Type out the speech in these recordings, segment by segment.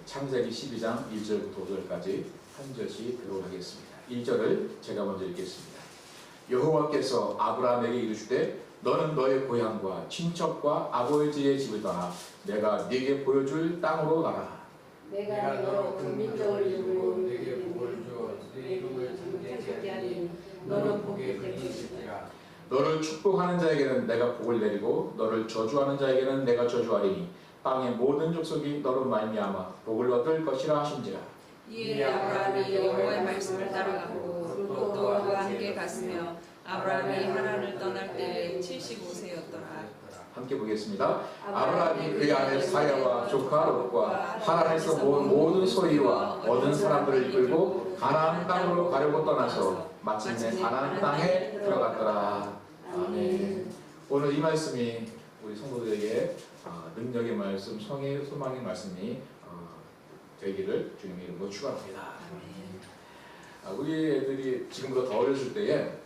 창세기 12장 1절부터 5절까지 한 절씩 배우도록 하겠습니다. 1절을 제가 먼저 읽겠습니다. 여호와께서 아브라함에게 이르시되 너는 너의 고향과 친척과 아버지의 집을 떠나 내가 네게 보여줄 땅으로 나가라. 내가 너로 큰 민족을 이루고 네게 복을 주어 네 이름을 장대케 하리니 너는 복이 될 것이니라. 너를 축복하는 자에게는 내가 복을 내리고 너를 저주하는 자에게는 내가 저주하리니 땅의 모든 족속이 너로 말미암아 복을 얻을 것이라 하신지라. 이에 아브라함이 여호와의 말씀을 따라가고 롯과 함께 갔으며 아브라함이 하란을 떠날 때에 75세였더라. 함께 보겠습니다. 아브라함이 그의 아내 사라와 조카 롯과 하란에서 모은 모든 소유와 얻은 사람들을 이끌고 가나안 땅으로 가려고 떠나서 마침내 가나안 땅에 들어갔더라. 아멘. 오늘 이 말씀이 우리 성도들에게 능력의 말씀, 성의 소망의 말씀이 되기를 주님의 이름으로 축원합니다. 우리 애들이 지금보다 더 어렸을 때에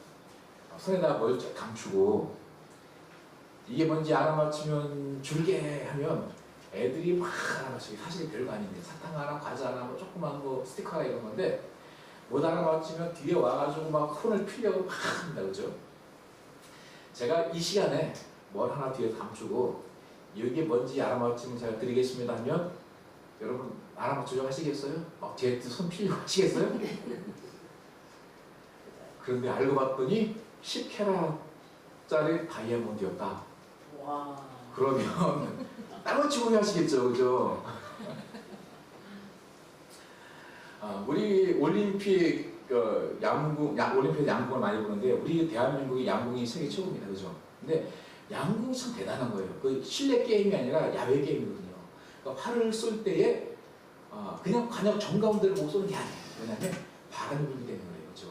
손에다 뭘 감추고 이게 뭔지 알아맞히면 줄게 하면 애들이 막 알아맞히기 사실 별거 아닌데 사탕 하나, 과자 하나, 뭐 조그만 거 스티커 하나 이런 건데 못 알아맞히면 뒤에 와가지고 막 손을 피려고 막 합니다. 그죠? 제가 이 시간에 뭘 하나 뒤에 감추고 이게 뭔지 알아맞히면 제가 드리겠습니다 하면 여러분 알아맞추려고 하시겠어요? 뒤에 손 피려고 하시겠어요? 그런데 알고 봤더니 10캐럿짜리 다이아몬드였다. 와. 그러면 땀을 치고 하시겠죠, 그죠? 우리 올림픽 올림픽 양궁을 많이 보는데 우리 대한민국의 양궁이 세계 최고입니다, 그죠? 근데 양궁이 참 대단한 거예요. 그 실내 게임이 아니라 야외 게임이거든요. 그러니까 활을 쏠 때에 그냥 관역 정가운데를 못 쏘는 게 아니에요. 왜냐하면 바람이 불기 때문에 그래요, 그죠?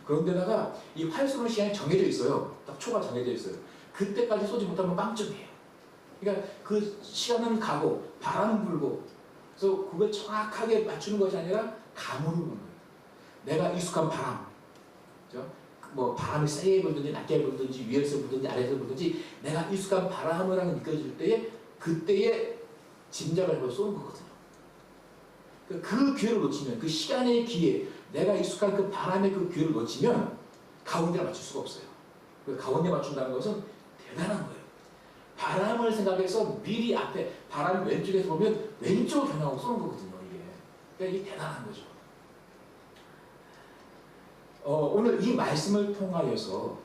그런데다가 이 활 쏘는 시간이 정해져 있어요. 딱 초가 정해져 있어요. 그때까지 쏘지 못하면 빵점이에요. 그러니까 그 시간은 가고 바람은 불고 그래서 그걸 정확하게 맞추는 것이 아니라 감으로 보는 거예요. 내가 익숙한 바람, 그죠? 뭐 바람이 세게 불든지 낮게 불든지 위에서 불든지 아래에서 불든지 내가 익숙한 바람을 하는 느껴질 때에 그때에 짐작을 해서 쏘는 거거든요. 그 기회를 놓치면 그 시간의 기회, 내가 익숙한 그 바람의 그 기회를 놓치면 가운데를 맞출 수가 없어요. 가운데 맞춘다는 것은 대단한 거예요. 바람을 생각해서 미리 앞에 바람 왼쪽에서 보면 왼쪽 경향으로 쏘는 거거든요. 이게. 그러니까 이게 대단한 거죠. 오늘 이 말씀을 통하여서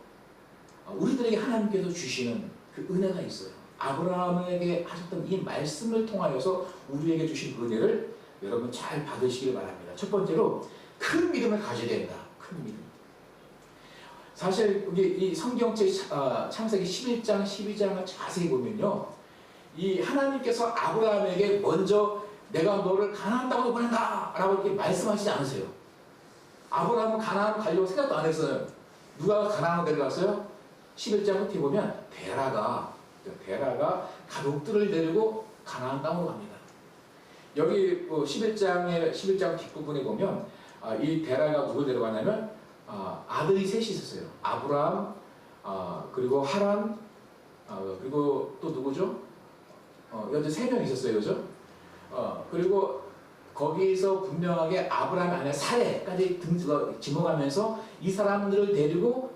우리들에게 하나님께서 주시는 그 은혜가 있어요. 아브라함에게 하셨던 이 말씀을 통하여서 우리에게 주신 은혜를 여러분 잘 받으시길 바랍니다. 첫 번째로 큰 믿음을 가져야 된다. 큰 믿음. 사실 이 성경책 창세기 11장, 12장을 자세히 보면요, 이 하나님께서 아브라함에게 먼저 내가 너를 가나안 땅으로 보낸다라고 이렇게 말씀하시지 않으세요. 아브라함은 가나안 가려고 생각도 안 했어요. 누가 가나안으로 데려갔어요? 11장 끝에 보면 데라가 가족들을 데리고 가나안 땅으로 갑니다. 여기 11장 뒷부분에 보면 이 데라가 누굴 데려가냐면 아들이 셋이 있었어요. 아브라함, 그리고 하란, 그리고 또 누구죠? 여자 3명 있었어요, 그죠? 그리고 거기서 분명하게 아브라함의 아내 사레까지 지목하면서 이 사람들을 데리고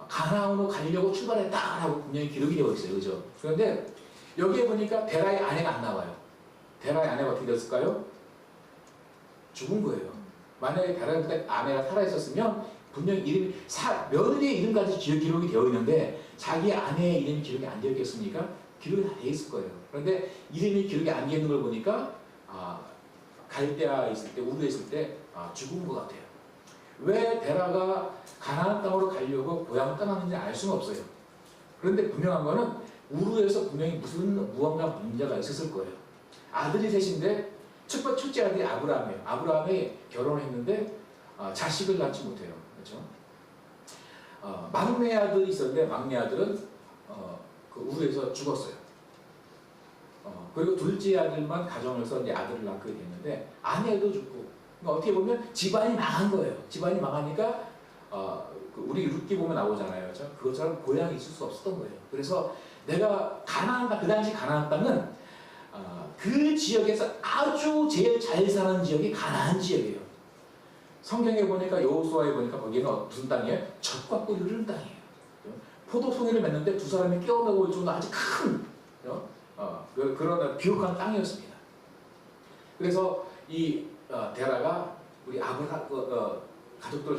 가나안으로 가려고 출발했다라고 분명히 기록이 되어 있어요, 그죠? 그런데 여기에 보니까 데라의 아내가 안 나와요. 데라의 아내가 어떻게 됐을까요? 죽은 거예요. 만약에 데라의 아내가 살아있었으면 분명히 며느리의 이름까지 기록이 되어 있는데 자기 아내의 이름이 기록이 안 되어 있겠습니까? 기록이 다 되어 있을 거예요. 그런데 이름이 기록이 안 되어 있는 걸 보니까 갈대아에 있을 때, 우르에 있을 때 죽은 것 같아요. 왜 데라가 가나안 땅으로 가려고 고향을 떠났는지 알 수는 없어요. 그런데 분명한 거는 우르에서 분명히 무언가 문제가 있었을 거예요. 아들이 셋인데 첫째 아들이 아브라함이에요. 아브라함이 결혼했는데 자식을 낳지 못해요. 그렇죠? 막내 아들이 있었는데 막내 아들은 그 우르에서 죽었어요. 그리고 둘째 아들만 가정해서 이제 아들을 낳게 됐는데 아내도 죽고, 그러니까 어떻게 보면 집안이 망한 거예요. 집안이 망하니까 우리 룻기 보면 나오잖아요. 그렇죠? 그것처럼 고향이 있을 수 없었던 거예요. 그래서 내가 그 당시 가나안 땅은 그 지역에서 아주 제일 잘 사는 지역이 가나안 지역이에요. 성경에 보니까 여호수아에 보니까 거기는 무슨 땅이에요? 젖과 꿀이 흐르는 땅이에요. 포도송이를 맺는데 두 사람이 끼어내고 올 정도 아주 큰 그런 비옥한 땅이었습니다. 그래서 이 데라가 우리 가족들을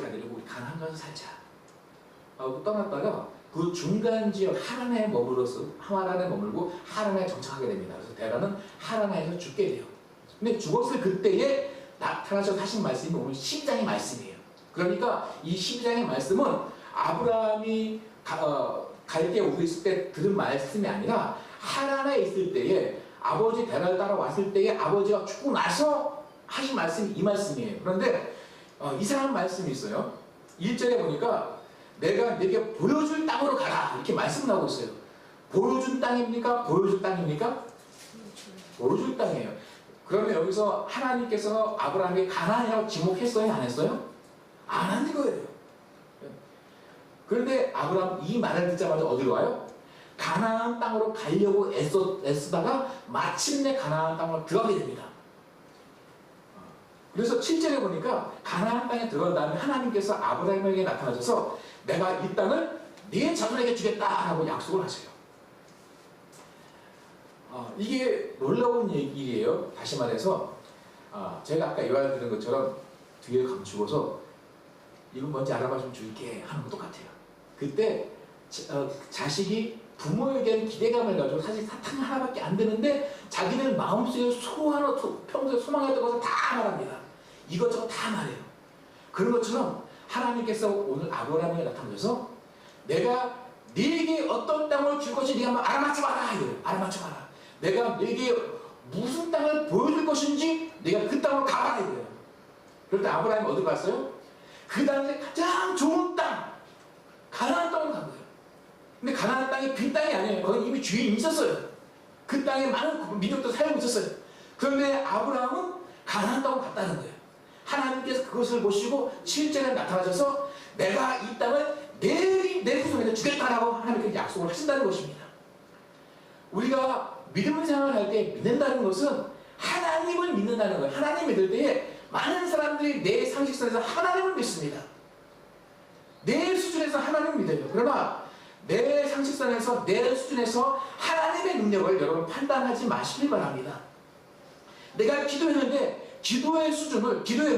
다 데리고 우리 가나안 가서 살자 하고 떠났다가 그 중간 지역 하란에 머물고 하란에 정착하게 됩니다. 그래서 데라는 하란에서 죽게 돼요. 근데 죽었을 그때에 나타나셔서 하신 말씀이 오늘 12장의 말씀이에요. 그러니까 이 12장의 말씀은 아브라함이 갈대에 오고 있을 때 들은 말씀이 아니라 하란에 있을 때에 아버지 데라를 따라왔을 때에 아버지가 죽고 나서 하신 말씀이 이 말씀이에요. 그런데 이상한 말씀이 있어요. 1절에 보니까 내가 네게 보여줄 땅으로 가라 이렇게 말씀나오고 있어요. 보여준 땅입니까? 보여줄 땅입니까? 보여줄 땅이에요. 그러면 여기서 하나님께서 아브라함에게 가나안이라고 지목했어요? 안 했어요? 안 한 거예요. 그런데 아브라함 이 말을 듣자마자 어디로 가요? 가나안 땅으로 가려고 애쓰다가 마침내 가나안 땅으로 들어가게 됩니다. 그래서 7절에 보니까 가나안 땅에 들어간 다음에 하나님께서 아브라함에게 나타나셔서 내가 이 땅을 네 자손에게 주겠다라고 약속을 하세요. 이게 놀라운 얘기예요. 다시 말해서 제가 아까 이야기드린 것처럼 뒤에 감추고서 이거 뭔지 알아봐주면 줄게 하는 거 똑같아요. 그때 자식이 부모에게는 기대감을 가지고 사실 사탕 하나밖에 안 되는데 자기들 마음속에 평소에 소망했던 것을 다 말합니다. 이것저것 다 말해요. 그런 것처럼 하나님께서 오늘 아브라함에게 나타나셔서 내가 네게 어떤 땅을 줄 것인지 네가 한번 알아맞혀봐라 이거예요. 알아맞혀봐라. 내가 네게 무슨 땅을 보여줄 것인지 네가 그 땅으로 가봐라 이거예요. 그럴 때 아브라함이 어디 갔어요? 그 당시에 가장 좋은 땅 가나안 땅으로 간 거예요. 근데 가나안 땅이 빈 땅이 아니에요. 거기 이미 주인이 있었어요. 그 땅에 많은 민족도 살고 있었어요. 그런데 아브라함은 가나안 땅으로 갔다는 거예요. 하나님께서 그것을 보시고 7절에 나타나셔서 내가 이 땅을 내 후손에게 주겠다라고 하나님께서 약속을 하신다는 것입니다. 우리가 믿음의 생활을 할 때 믿는다는 것은 하나님을 믿는다는 거예요. 하나님 믿을 때에 많은 사람들이 내 상식선에서 하나님을 믿습니다. 내 수준에서 하나님을 믿어요. 그러나 내 상식선에서 내 수준에서 하나님의 능력을 여러분 판단하지 마시길 바랍니다. 내가 기도했는데 기도의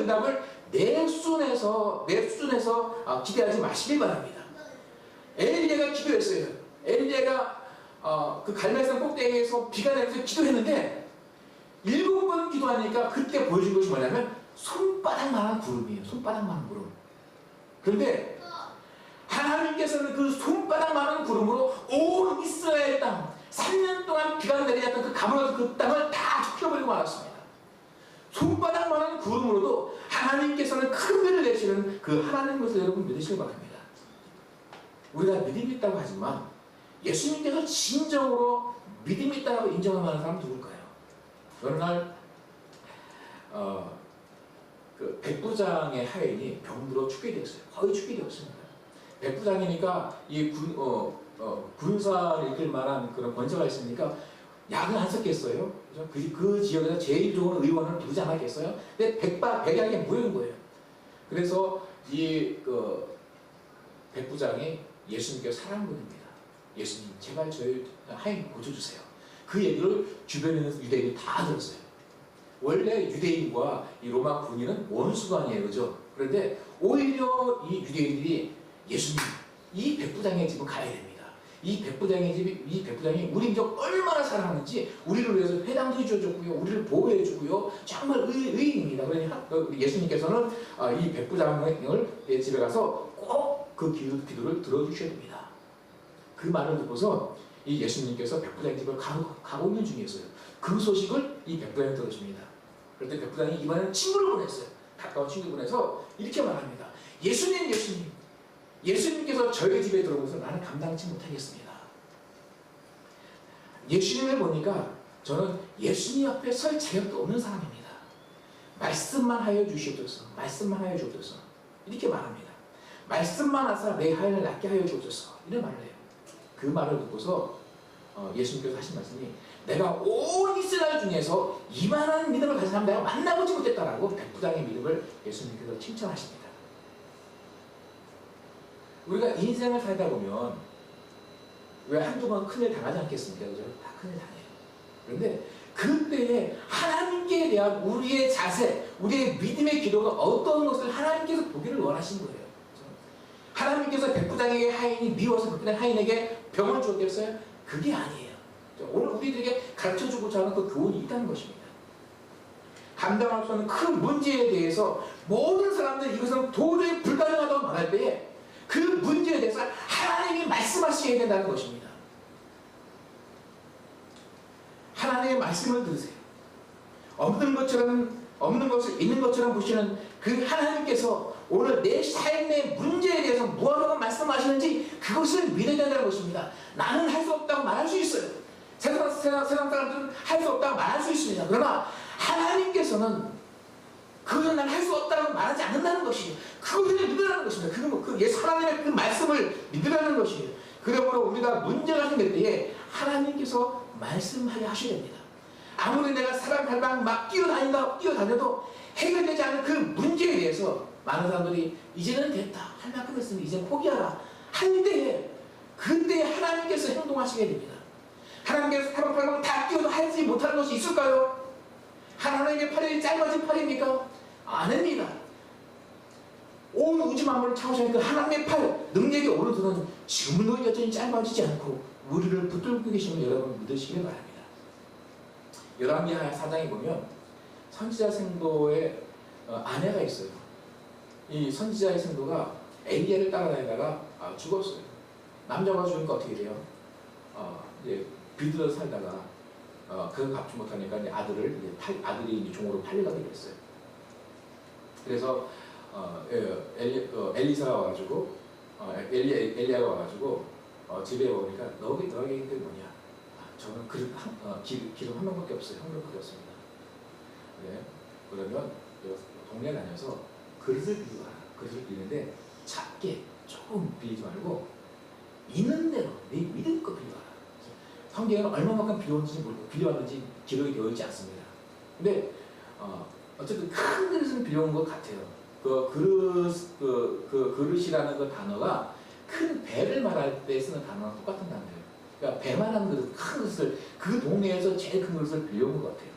응답을 내 수준에서 기대하지 마시길 바랍니다. 엘리야가 기도했어요. 엘리야가 그 갈멜산 꼭대기에서 비가 내려서 기도했는데 7번 기도하니까 그때 보여준 것이 뭐냐면 손바닥만한 구름이에요. 손바닥만한 구름. 그런데 하나님께서는 그 손바닥만한 구름으로 온 이스라엘 땅 3년 동안 비가 내리았던 그 가물어진 그 땅을 다 적셔버리고 말았습니다. 손바닥만한 구름으로도 하나님께서는 큰 비를 내시는 그 하나님 것을 여러분 믿으시기 바랍니다. 우리가 믿음이 있다고 하지만 예수님께서 진정으로 믿음이 있다고 인정하는 사람은 누굴까요? 어느 날 그 백부장의 하인이 병들어 죽게 되었어요. 거의 죽게 되었습니다. 백부장이니까 이 군사를 이끌 만한 그런 권세가 있으니까 약을 안 썼겠어요. 그 지역에서 제일 좋은 의원을 부르지 않았겠어요. 근데 백약에 무효인 거예요. 그래서 백부장이 예수님께서 사랑꾼입니다. 예수님 제발 저희 하인 고쳐주세요. 그 얘기를 주변에 있는 유대인이 다 들었어요. 원래 유대인과 이 로마 군인은 원수가 아니에요. 그죠? 그런데 오히려 이 유대인들이 예수님 이 백부장의 집은 가야 됩니다. 이 백부장이 우리 민족 얼마나 사랑하는지 우리를 위해서 회당도 해줘주고요. 우리를 보호해주고요. 정말 의인입니다. 그러니 예수님께서는 이 백부장을 집에 가서 꼭 그 기도를 들어주셔야 됩니다. 그 말을 듣고서 이 예수님께서 백부장 집을 가고 있는 중이었어요. 그 소식을 이 백부장이 들어줍니다. 그럴 때 백부장이 이번에는 친구를 보냈어요. 가까운 친구를 보내서 이렇게 말합니다. 예수님께서 저희 집에 들어오셔서 나는 감당치 못하겠습니다. 예수님을 보니까 저는 예수님 앞에 설 자격도 없는 사람입니다. 말씀만 하여 주시옵소서. 말씀만 하여 주옵소서. 이렇게 말합니다. 말씀만 하사 내 하인을 낫게 하여 주옵소서. 이런 말을 해요. 그 말을 듣고서 예수님께서 하신 말씀이 내가 온 이스라엘 중에서 이만한 믿음을 가진 사람 내가 만나보지 못했다라고 백부장의 믿음을 예수님께서 칭찬하십니다. 우리가 인생을 살다 보면 왜 한두 번 큰일 당하지 않겠습니까? 그죠? 다 큰일 당해요. 그런데 그때에 하나님께 대한 우리의 자세, 우리의 믿음의 기도가 어떤 것을 하나님께서 보기를 원하신 거예요. 그죠? 하나님께서 백부장에게 하인이 미워서 백부장 하인에게 병을 주었겠어요? 그게 아니에요. 오늘 우리들에게 가르쳐주고자 하는 그 교훈이 있다는 것입니다. 감당할 수 없는 큰 문제에 대해서 모든 사람들이 이것은 도저히 불가능하다고 말할 때에 그 문제에 대해서 하나님이 말씀하셔야 된다는 것입니다. 하나님의 말씀을 들으세요. 없는 것을 있는 것처럼 보시는 그 하나님께서 오늘 내 삶의 문제에 대해서 무엇라고 말씀하시는지 그것을 믿어야 된다는 것입니다. 나는 할 수 없다고 말할 수 있어요. 세상 사람들은 할 수 없다고 말할 수 있습니다. 그러나 하나님께서는 그것은 난 할 수 없다고 말하지 않는다는 것이에요. 그것을 믿으라는 것입니다. 하나님의 그 말씀을 믿으라는 것이에요. 그러므로 우리가 문제가 생길 때에 하나님께서 말씀하게 하셔야 됩니다. 아무리 내가 사방팔방 막 뛰어다녀도 해결되지 않은 그 문제에 대해서 많은 사람들이 이제는 됐다, 할 만큼 했으면 이제 포기하라 할 때에 그때 하나님께서 행동하시게 됩니다. 하나님께서 사방팔방 다 뛰어도 하지 못하는 것이 있을까요? 하나님의 팔이 짧아진 팔입니까? 아닙니다. 온 우주 만물을 창조하신 그 하나님의 팔, 능력이 오르드는 지금도 여전히 짧아지지 않고 우리를 붙들고 계시는 여러분 믿으시길 바랍니다. 열왕기하 4장에 보면 선지자 생도의 아내가 있어요. 이 선지자의 생도가 엘리야를 따라다니다가 죽었어요. 남자가 죽으니까 어떻게 돼요? 이제 비들어 살다가 그걸 갚지 못하니까 이제 아들이 이제 종으로 팔려가게 됐어요. 그래서 엘리사가 와가지고 엘리야가 와가지고 집에 오니까 너에게 그 뭐냐? 저는 기름 한 명밖에 없어요. 한 명밖에 없습니다. 네. 그러면 동네 다녀서 그릇을 빌려와라. 그릇을 빌리는데 작게 조금 빌리지 말고 있는 대로 네 믿음껏 빌려와라. 성경에는 얼마만큼 빌려왔는지 기록이 되어 있지 않습니다. 근데 어쨌든 큰 그릇은 빌려온 것 같아요. 그 그릇이라는 그 단어가 큰 배를 말할 때 쓰는 단어랑 똑같은 단어예요. 그러니까 배만한 그릇, 큰 그릇을 그 동네에서 제일 큰 그릇을 빌려온 것 같아요.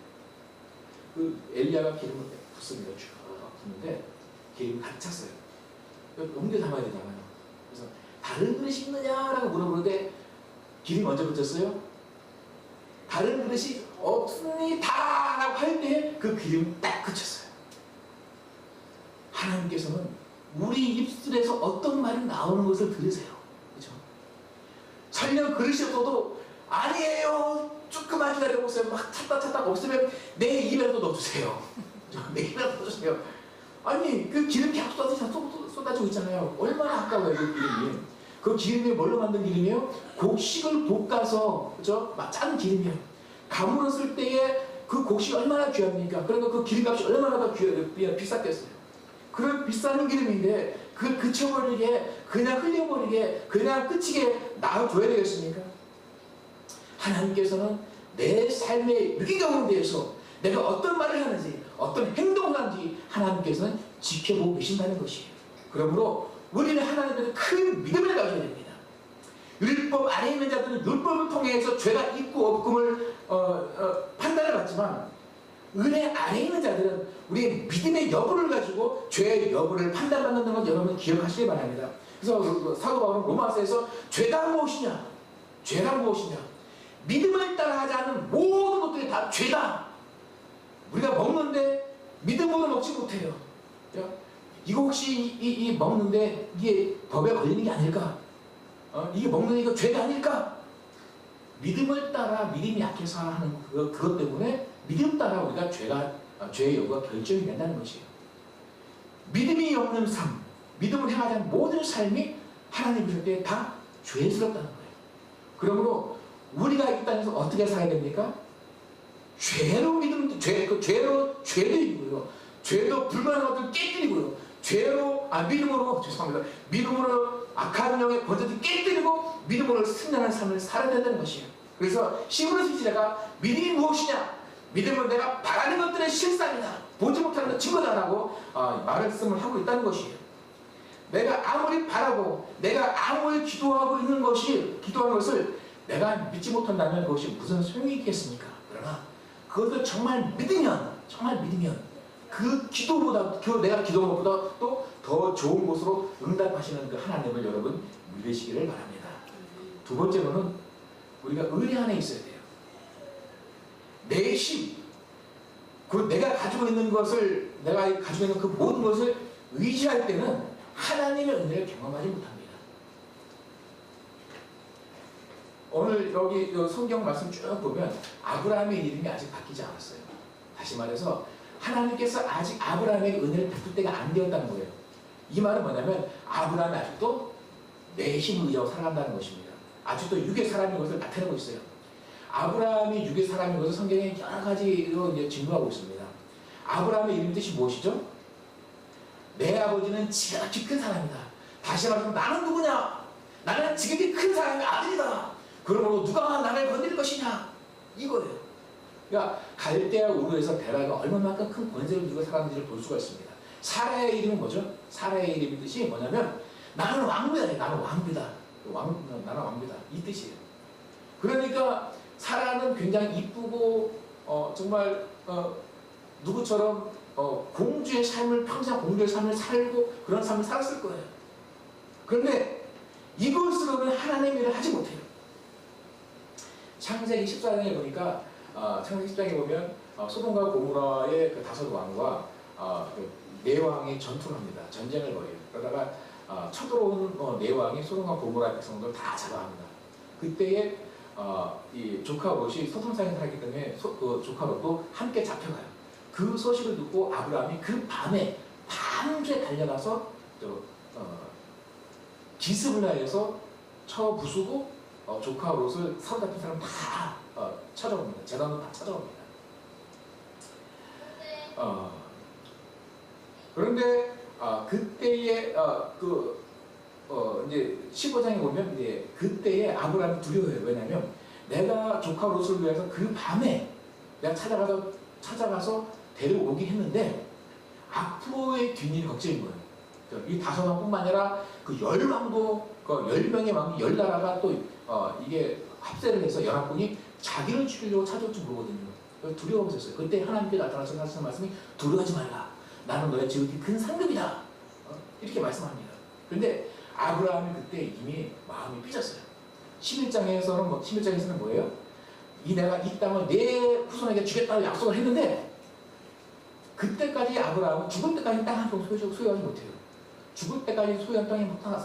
그 엘리야가 기름을 붓습니다. 쭉 붓는데 기름이 가득 찼어요. 옮겨 담아야 되잖아요. 그래서 다른 그릇이 있느냐라고 물어보는데 기름이 먼저 붙었어요. 다른 그릇이 없습니다 라고 할 때 그 기름이 딱 그쳤어요. 하나님께서는 우리 입술에서 어떤 말이 나오는 것을 들으세요. 그렇죠? 설령 그릇이 없어도 아니에요. 조금만 기다려보세요. 막 찾다 없으면 내 입에라도 넣어주세요. 내 입에라도 넣어주세요. 아니 그 기름 계속 쏟아지고 있잖아요. 얼마나 아까워요 그 기름이. 그 기름이 뭘로 만든 기름이에요? 곡식을 볶아서 그죠? 막 짠 기름이에요. 가물었을 때에 그 곡식이 얼마나 귀합니까? 그러니까 그 기름값이 얼마나 더 비쌌겠어요. 그런 비싼 기름인데 그걸 그쳐버리게 그냥 흘려버리게 그냥 끝이게 놔줘야 되겠습니까? 하나님께서는 내 삶의 위기 가운데에서 내가 어떤 말을 하는지 어떤 행동을 하는지 하나님께서는 지켜보고 계신다는 것이에요. 그러므로 우리는 하나님께 큰 믿음을 가져야 됩니다. 율법 아래 있는 자들은 율법을 통해서 죄가 있고 없음을 판단을 받지만 은혜 아래 있는 자들은 우리의 믿음의 여부를 가지고 죄의 여부를 판단받는 건 여러분 기억하시기 바랍니다. 그래서 사도 바울은 로마서에서 죄가 무엇이냐? 죄가 무엇이냐? 믿음을 따라하지 않는 모든 것들이 다 죄다. 우리가 먹는데 믿음으로 먹지 못해요. 이거 혹시 이 먹는데 이게 법에 걸리는 게 아닐까? 이게 먹는 이거 죄가 아닐까? 믿음을 따라 믿음이 약해서 하는 그것 때문에 믿음 따라 우리가 죄의 여부가 결정이 된다는 것이에요. 믿음이 없는 삶, 믿음을 행하지 않는 모든 삶이 하나님 보실 때 다 죄스럽다는 거예요. 그러므로 우리가 이 땅에서 어떻게 살아야 됩니까? 죄로 죄도 이기고요. 죄도 불만한 것들 깨뜨리고요. 믿음으로 악한 영의 권세를 깨뜨리고 믿음으로 승리하는 삶을 살아야 된다는 것이에요. 그래서 시므론 시대가 믿음이 무엇이냐? 믿음은 내가 바라는 것들의 실상이다. 보지 못하는 것 증거다라고 말씀을 하고 있다는 것이에요. 내가 아무리 바라고 내가 아무리 기도하는 것을 내가 믿지 못한다면 그것이 무슨 소용이 있겠습니까? 그러나 그것을 정말 믿으면 그 기도보다 내가 기도한 것보다 또 더 좋은 곳으로 응답하시는 그 하나님을 여러분 믿으시기를 바랍니다. 두 번째로는 우리가 의리 안에 있어야 돼요. 내 힘, 내가 가지고 있는 것을, 내가 가지고 있는 그 모든 것을 의지할 때는 하나님의 은혜를 경험하지 못합니다. 오늘 여기 성경 말씀 쭉 보면 아브라함의 이름이 아직 바뀌지 않았어요. 다시 말해서 하나님께서 아직 아브라함에게 은혜를 베풀 때가 안 되었다는 거예요. 이 말은 뭐냐면 아브라함이 아직도 내 힘을 의지하고 살아간다는 것입니다. 아직도 육의 사람인 것을 나타내고 있어요. 아브라함이 육의 사람인 것을 성경에 여러 가지로 이제 증거하고 있습니다. 아브라함의 이름 뜻이 무엇이죠? 내 아버지는 지극히 큰 사람이다. 다시 말해서 나는 누구냐? 나는 지극히 큰 사람의 아들이다. 그러므로 누가 나를 건드릴 것이냐? 이거예요. 그러니까 갈대아 우르에서 데라가 얼마만큼 큰 권세를 누리고 살았는지를 볼 수가 있습니다. 사라의 이름은 뭐죠? 사라의 이름의 뜻이 뭐냐면 나는 왕비다. 나는 왕비다. 나는 왕비다. 이 뜻이에요. 그러니까 사라는 굉장히 이쁘고 정말 누구처럼 공주의 삶을 평생 공주의 삶을 살고 그런 삶을 살았을 거예요. 그런데 이것으로는 하나님의 일을 하지 못해요. 창세기 14장에 보니까 창세기 10장에 보면 소돔과 고모라의 그 다섯 왕과 네 왕이 전투를 합니다. 전쟁을 벌여요. 그러다가 쳐들어온 네 왕이 소돔과 고모라 백성들을 다 잡아갑니다. 그때에 이 조카 롯이 소돔산에 살았기 때문에 그 조카 롯도 함께 잡혀가요. 그 소식을 듣고 아브라함이 그 밤에 밤새 달려가서 기습을 하여서 쳐 부수고 조카 롯을 사로잡힌 사람 다 찾아옵니다. 재단도 다 찾아옵니다. 그런데 그때에 이제 15장에 보면 이제 그때에 아브라함이 두려워해요. 왜냐하면 내가 조카 롯을 위해서 그 밤에 내가 찾아가서 데려오긴 했는데 앞으로의 뒷일이 걱정인 거예요. 이 다섯 왕뿐만 아니라 그 10왕도 그 10명의 왕이 10나라가 또 이게 합세를 해서 연합군이 자기를 죽이려고 찾아올지 모르거든요. 두려워하고 있었어요. 그때 하나님께 나타나서 하시는 말씀이 두려워하지 말라. 나는 너의 지극히 큰 상급이다. 이렇게 말씀합니다. 그런데 아브라함이 그때 이미 마음이 삐졌어요. 11장에서는 뭐예요? 내가 이 땅을 내 후손에게 주겠다고 약속을 했는데 그때까지 아브라함은 죽을 때까지 땅 한 평 소유하지 못해요. 죽을 때까지 소유한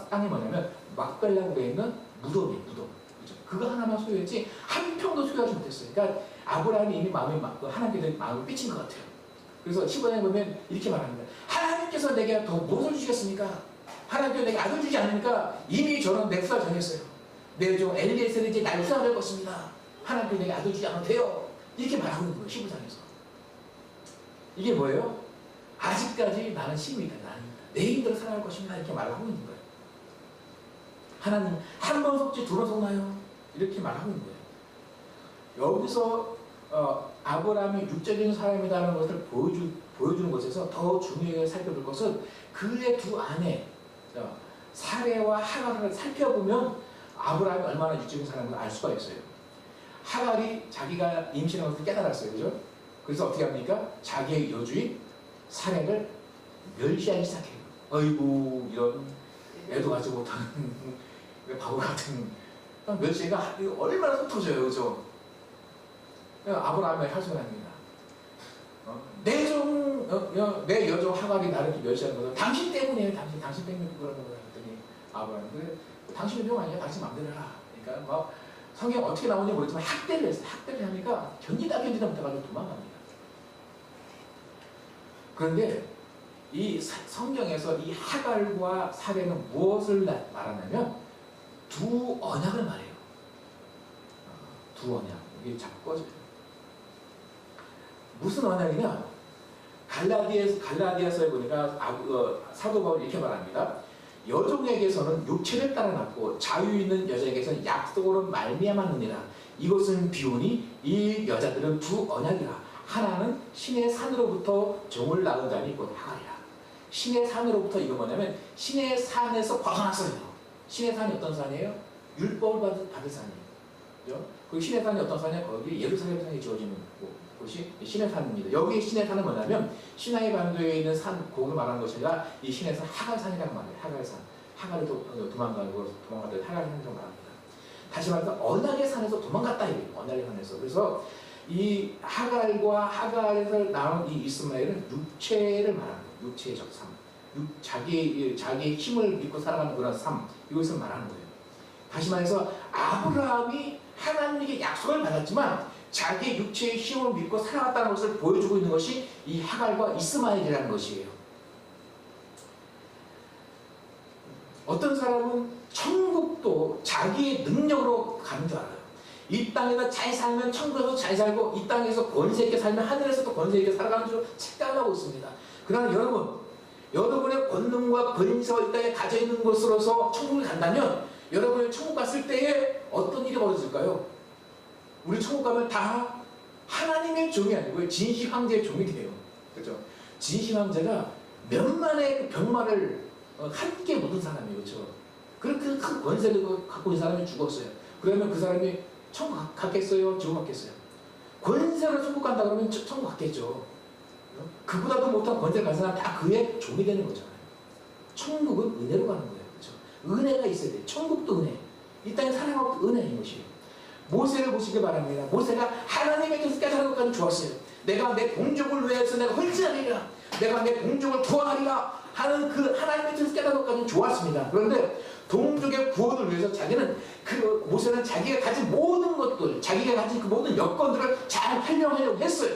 땅이 뭐냐면 막벨라굴에 있는 무덤이에요. 무덤. 그거 하나만 소유했지 한 평도 소유하지 못했어요. 그러니까 아브라함이 이미 하나님께 마음이 삐친 것 같아요. 그래서 15장에 보면 이렇게 말합니다. 하나님께서 내게 더 무엇을 주시겠습니까? 하나님께서 내게 아들 주지 않으니까 이미 저는 내 후사 정했어요. 내 종 엘리에셀이 이제 날 후사될 것입니다. 하나님께서 내게 아들 주지 않아도 돼요. 이렇게 말하고 있는 거예요. 15장에서. 이게 뭐예요? 아직까지 나는 힘이 있다. 나는 내 힘대로 살아갈 것입니다. 이렇게 말하고 있는 거예요. 하나님 한 번 속지 두 번 속나요? 이렇게 말하고 있는 거예요. 여기서 아브라함이 육적인 사람이라는 것을 보여주는 것에서 더 중요하게 살펴볼 것은 그의 두 아내 사레와 하갈을 살펴보면 아브라함이 얼마나 육적인 사람인지 알 수가 있어요. 하갈이 자기가 임신한 것을 깨달았어요. 그죠? 그래서 어떻게 합니까? 자기의 여주인 사레를 멸시하기 시작해요. 어이구 이런 애도 가지 못하는 바보 같은 멸시가 얼마나 흩어져요. 그죠? 아브라함의 할수가 아닙니다. 내 여종 하갈이 나를 멸시하는 것은 당신 때문이에요. 당신 때문에 그러는 거야. 그랬더니 아브라함이 그래, 당신의 병 아니야. 당신 마음대로 해라. 그러니까 막 성경 어떻게 나오는지 모르지만 학대를 했어요. 학대를 하니까 견디다 못해가지고 도망갑니다. 그런데 이 성경에서 이 하갈과 사레는 무엇을 말하냐면 두 언약을 말해요. 두 언약. 이게 자꾸 꺼져요. 무슨 언약이냐? 갈라디아서에 보니까 사도 바울이 이렇게 말합니다. 여종에게서는 육체를 따라 낳고 자유 있는 여자에게서는 약속으로 말미암았느니라. 이것은 비오니 이 여자들은 두 언약이라. 하나는 신의 산으로부터 종을 낳은 자니 곧 하갈이라. 신의 산으로부터 이거 뭐냐면 신의 산에서 벗어났어요. 신의 산이 어떤 산이에요? 율법을 받은 산이에요. 그죠? 그 신의 산이 어떤 산이에요? 거기 예루살렘 산이 지어지는 곳이 신의 산입니다. 여기 신의 산은 뭐냐면 시나이 반도에 있는 산 곡을 말하는 것이 아니라 이 신의 산 하갈산이라고 말해요. 하갈산. 하갈이 도망가고 도망갔다 하갈산이라고 말합니다. 다시 말해서 언약의 산에서 도망갔다 이거예요. 언약의 산에서. 그래서 이 하갈과 하갈에서 나온 이 이스마엘은 육체를 말하는 거예요. 육체적 삶. 자기의 힘을 믿고 살아가는 그런 삶. 이것을 말하는 거예요. 다시 말해서 아브라함이 하나님에게 약속을 받았지만 자기의 육체의 힘을 믿고 살아갔다는 것을 보여주고 있는 것이 이 하갈과 이스마엘이라는 것이에요. 어떤 사람은 천국도 자기의 능력으로 가는 줄 알아요. 이 땅에서 잘 살면 천국에서 잘 살고 이 땅에서 권세 있게 살면 하늘에서도 권세 있게 살아가는 줄 착각을 하고 있습니다. 그러나 여러분의 권능과 권세가 이 땅에 가져 있는 것으로서 천국을 간다면 여러분이 천국 갔을 때에 어떤 일이 벌어질까요? 우리 천국 가면 다 하나님의 종이 아니고 진시 황제의 종이 돼요. 그렇죠? 진시 황제가 몇만의 병마를 함께 묻은 사람이에요. 그렇죠? 그렇게 큰 권세를 갖고 있는 사람이 죽었어요. 그러면 그 사람이 천국 갔겠어요? 지옥 갔겠어요? 권세로 천국 간다 그러면 천국 갔겠죠. 그보다도 못한 권세를 가진 사람 다 그의 종이 되는 거잖아요. 천국은 은혜로 가는 거예요. 그렇죠? 은혜가 있어야 돼요. 천국도 은혜. 이 땅에 사랑하고 은혜인 것이에요. 모세를 보시기 바랍니다. 모세가 하나님의 뜻을 깨달은 것까지 좋았어요. 내가 내 동족을 위해서 내가 헌신하리라. 내가 내 동족을 구원하리라 하는 그 하나님의 뜻을 깨달은 것까지 좋았습니다. 그런데 동족의 구원을 위해서 모세는 자기가 가진 모든 것들, 자기가 가진 그 모든 여건들을 잘 활용하려고 했어요.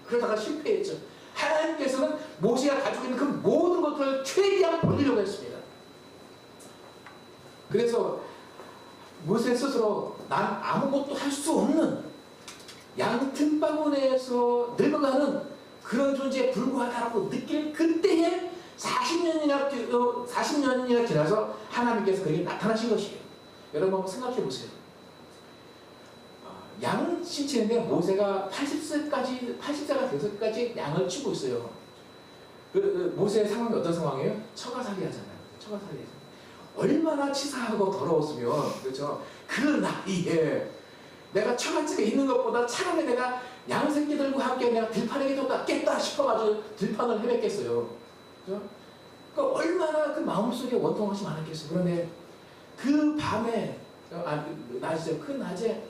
그러다가 실패했죠. 하나님께서는 모세가 가지고 있는 그 모든 것들을 최대한 벌리려고 했습니다. 그래서 모세 스스로 난 아무것도 할 수 없는 양 틈바구니에서 늙어가는 그런 존재에 불과하다고 느낄 그때에 40년이나 지나서 하나님께서 그에게 나타나신 것이에요. 여러분 한번 생각해 보세요. 양 신체인데 모세가 80세가 돼서까지 양을 치고 있어요. 모세의 상황이 어떤 상황이에요? 처가살이 하잖아요. 처가살이 하잖아요. 얼마나 치사하고 더러웠으면, 그렇죠? 그 나이에 내가 처갓집에 있는 것보다 차라리 내가 양 새끼들과 함께 내가 들판에게 좀 낫겠다 싶어가지고 들판을 헤맸겠어요. 그렇죠? 그러니까 얼마나 그 마음속에 원통하지 않았겠어요. 그런데 그 밤에, 낮이죠. 그 낮에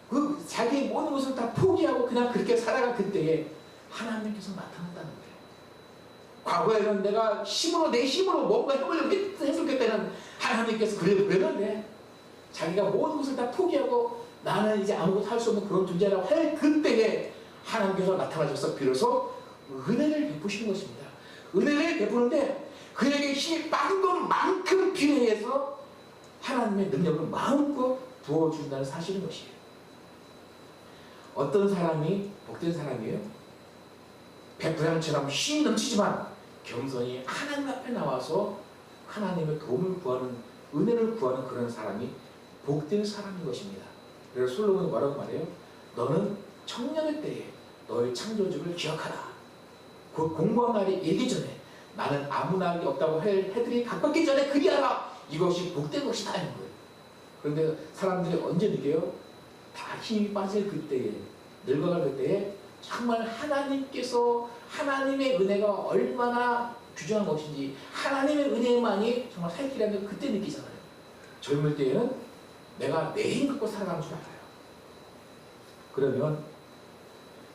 그 자기의 모든 것을 다 포기하고 그냥 그렇게 살아간 그때에 하나님께서 나타났다는 거예요. 과거에는 내가 내 힘으로 뭔가 해보려고 했을 때는 하나님께서 그랬는데 자기가 모든 것을 다 포기하고 나는 이제 아무것도 할 수 없는 그런 존재라고 할 그때에 하나님께서 나타나셔서 비로소 은혜를 베푸시는 것입니다. 은혜를 베푸는데 그에게 힘이 빠진 것만큼 비례해서 하나님의 능력을 마음껏 부어준다는 사실인 것이에요. 어떤 사람이 복된 사람이에요? 백부장처럼 힘이 넘치지만 겸손히 하나님 앞에 나와서 하나님의 도움을 구하는, 은혜를 구하는 그런 사람이 복된 사람인 것입니다. 그래서 솔로몬이 뭐라고 말해요? 너는 청년의 때에 너의 창조주를 기억하라. 그 공부한 날이 일기 전에 나는 아무 날이 없다고 해들이 가깝기 전에 그리하라. 이것이 복된 것이다 하는 거예요. 그런데 사람들이 언제 느껴요? 다 힘이 빠질 그때에, 늙어갈 그때에 정말 하나님께서 하나님의 은혜가 얼마나 귀중한 것인지, 하나님의 은혜만이 정말 살 길이라는 걸 그때 느끼잖아요. 젊을 때에는 내가 내 힘 갖고 살아가는 줄 알아요. 그러면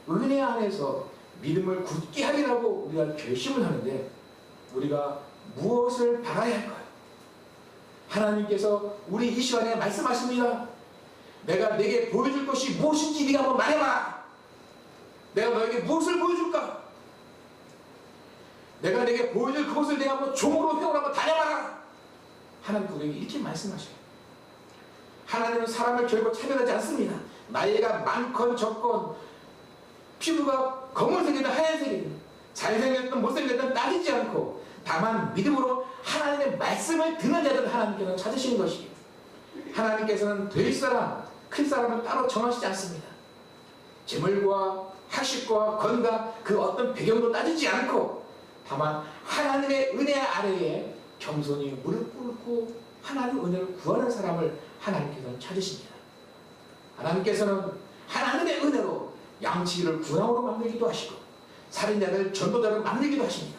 은혜 안에서 믿음을 굳게 하리라고 우리가 결심을 하는데 우리가 무엇을 바라야 할까요? 하나님께서 우리 이 시간에 말씀하십니다. 내가 내게 보여줄 것이 무엇인지 네가 한번 말해봐. 내가 너에게 무엇을 보여줄까? 내가 내게 보여줄 그것을 내가 한번 종으로 회오로 한번 다녀봐라. 하나님 그에게 이렇게 말씀하셔요. 하나님은 사람을 결코 차별하지 않습니다. 나이가 많건 적건, 피부가 검은색이든 하얀색이든, 잘생겼든 못생겼든 따지지 않고 다만 믿음으로 하나님의 말씀을 듣는 자들을 하나님께서는 찾으시는 것이에요. 하나님께서는 될 사람, 클 사람은 따로 정하시지 않습니다. 재물과 학식과 건강 그 어떤 배경도 따지지 않고 다만 하나님의 은혜 아래에 겸손히 무릎 꿇고 하나님의 은혜를 구하는 사람을 하나님께서는 찾으십니다. 하나님께서는 하나님의 은혜로 양치기를 군왕으로 만들기도 하시고 살인자를 전도자로 만들기도 하십니다.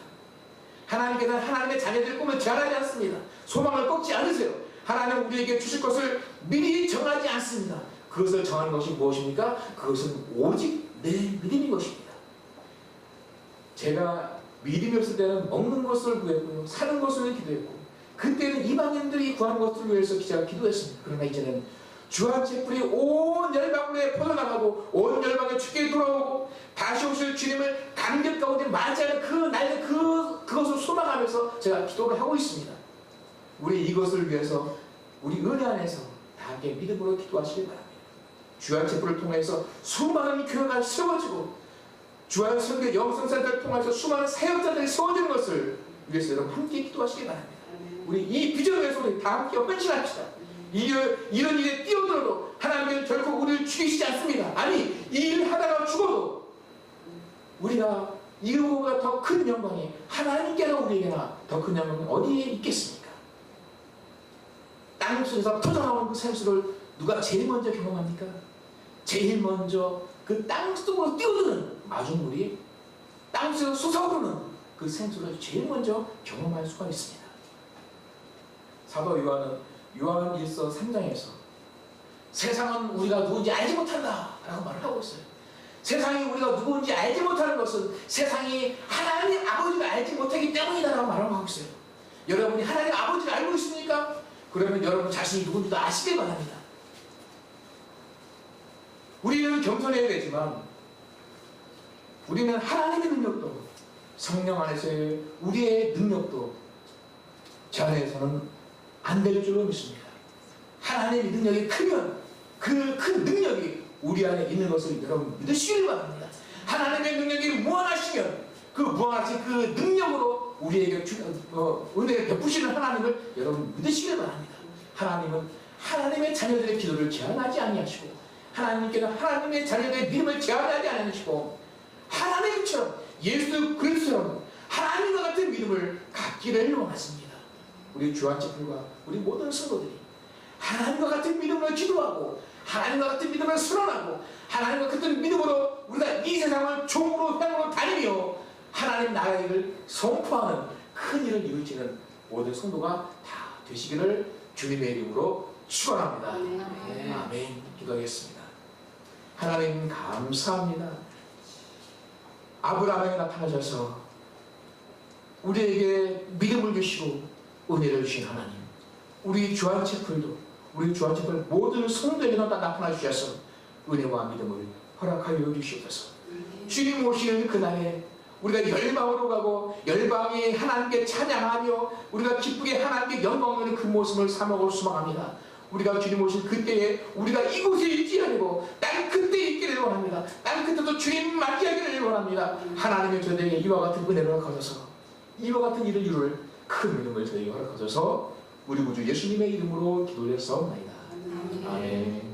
하나님께서는 하나님의 자녀들의 꿈을 제한하지 않습니다. 소망을 꺾지 않으세요. 하나님 우리에게 주실 것을 미리 정하지 않습니다. 그것을 정하는 것이 무엇입니까? 그것은 오직 내 믿음인 것입니다. 제가 믿음이 없을 때는 먹는 것을 구했고요. 사는 것을 기도했고 그때는 이방인들이 구하는 것을 위해서 제가 기도했습니다. 그러나 이제는 주한책불이 온 열방으로 퍼져나가고 온 열방에 주께 돌아오고 다시 오실 주님을 감격 가운데 맞이하는 그 날 그것을 소망하면서 제가 기도를 하고 있습니다. 우리 이것을 위해서 우리 은혜 안에서 다 함께 믿음으로 기도하시기 바랍니다. 주한책불을 통해서 수많은 교회가 세워지고 주한선교 영성센터를 통해서 수많은 사역자들이 세워지는 것을 위해서 여러분 함께 기도하시기 바랍니다. 우리 이 비전을 위해서 우리 다 함께 헌신합시다. 이런 일에 뛰어들어도 하나님께서 결코 우리를 죽이시지 않습니다. 아니 이 일 하다가 죽어도 우리가 이거보다 더 큰 영광이 하나님께나 우리에게나 더 큰 영광이 어디에 있겠습니까? 땅속에서 터져나오는 그 생수를 누가 제일 먼저 경험합니까? 제일 먼저 그 땅속으로 뛰어드는 마중물이 땅속에서 솟아오르는 그 생수를 제일 먼저 경험할 수가 있습니다. 사도 요한은 요한 1서 3장에서 세상은 우리가 누군지 알지 못한다 라고 말을 하고 있어요. 세상이 우리가 누군지 알지 못하는 것은 세상이 하나님 아버지를 알지 못하기 때문이다 라고 말하고 있어요. 여러분이 하나님 아버지를 알고 있습니까? 그러면 여러분 자신이 누군지도 아시길 바랍니다. 우리는 겸손해야 되지만 우리는 하나님의 능력도 성령 안에서의 우리의 능력도 저 안에서는 안 될 줄로 믿습니다. 하나님의 능력이 크면 그 큰 능력이 우리 안에 있는 것을 여러분 믿으시길 바랍니다. 하나님의 능력이 무한하시면 그 무한하신 그 능력으로 우리에게 은혜를 베푸시는 하나님을 여러분 믿으시길 바랍니다. 하나님은 하나님의 자녀들의 기도를 제한하지 아니하시고 하나님께는 하나님의 자녀들의 믿음을 제한하지 아니하시고 하나님처럼 예수 그리스도처럼 하나님과 같은 믿음을 갖기를 원하십니다. 우리 주한책불과 우리 모든 성도들이 하나님과 같은 믿음으로 기도하고 하나님과 같은 믿음을 선언하고 하나님과 같은 믿음으로 우리가 이 세상을 종으로 향으로 다니며 하나님 나라의 일을 선포하는 큰 일을 이루지는 모든 성도가 다 되시기를 주님의 이름으로 축원합니다. 아멘. 기도하겠습니다. 하나님 감사합니다. 아브라함에게 나타나셔서 우리에게 믿음을 주시고 은혜를 주신 하나님, 우리 주한책불도 우리 주한책불 모든 성도에게도 나타나 주셔서 은혜와 믿음을 허락하여 주시옵소서. 주님 오시는 그날에 우리가 열방으로 가고 열방이 하나님께 찬양하며 우리가 기쁘게 하나님께 영광 있는 그 모습을 사모하고 수망합니다. 우리가 주님 오실 그때에 우리가 이곳에 있지 아니고 땅 끝에 있기를 원합니다. 땅 끝에도 주님 맞이하기를 원합니다. 하나님의 저에게 이와 같은 은혜를 허락하셔서 이와 같은 일을 이룰 큰 믿음을 저에게 허락하셔서 우리 구주 예수님의 이름으로 기도를 했사옵나이다. 아멘.